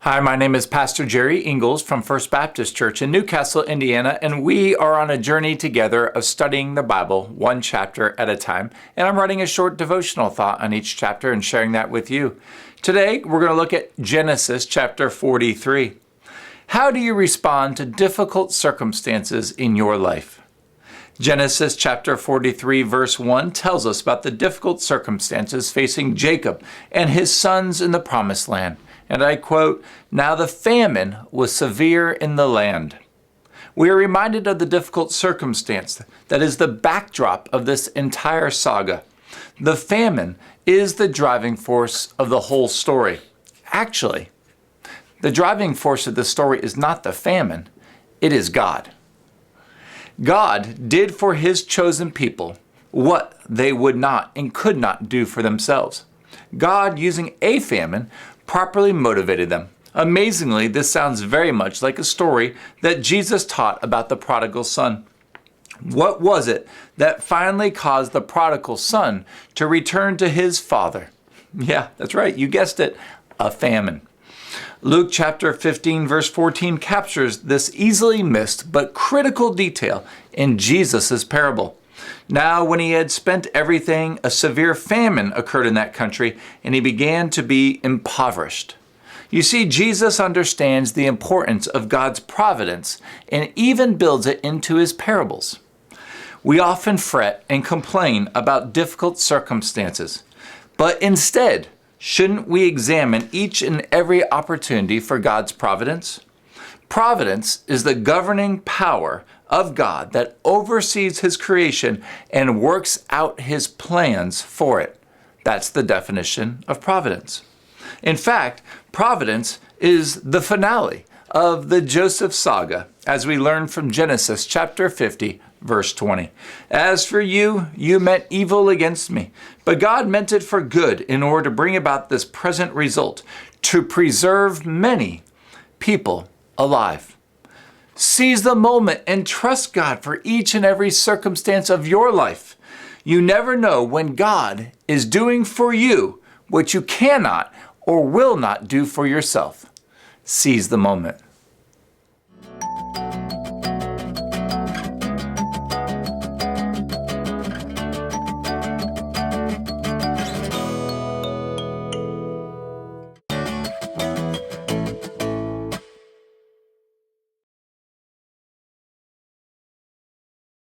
Hi, my name is Pastor Jerry Ingalls from First Baptist Church in Newcastle, Indiana, and we are on a journey together of studying the Bible one chapter at a time. And I'm writing a short devotional thought on each chapter and sharing that with you. Today, we're going to look at Genesis chapter 43. How do you respond to difficult circumstances in your life? Genesis chapter 43 verse 1 tells us about the difficult circumstances facing Jacob and his sons in the promised land. And I quote, "Now the famine was severe in the land." We are reminded of the difficult circumstance that is the backdrop of this entire saga. The famine is the driving force of the whole story. Actually, the driving force of the story is not the famine, it is God. God did for his chosen people what they would not and could not do for themselves. God, using a famine, properly motivated them. Amazingly, this sounds very much like a story that Jesus taught about the prodigal son. What was it that finally caused the prodigal son to return to his father? Yeah, that's right, you guessed it, a famine. Luke chapter 15 verse 14 captures this easily missed but critical detail in Jesus' parable. Now, when he had spent everything, a severe famine occurred in that country, and he began to be impoverished. You see, Jesus understands the importance of God's providence and even builds it into his parables. We often fret and complain about difficult circumstances, but instead, shouldn't we examine each and every opportunity for God's providence? Providence is the governing power of God that oversees his creation and works out his plans for it. That's the definition of providence. In fact, providence is the finale of the Joseph saga, as we learn from Genesis chapter 50, verse 20. "As for you, you meant evil against me, but God meant it for good in order to bring about this present result, to preserve many people alive." Seize the moment and trust God for each and every circumstance of your life. You never know when God is doing for you what you cannot or will not do for yourself. Seize the moment.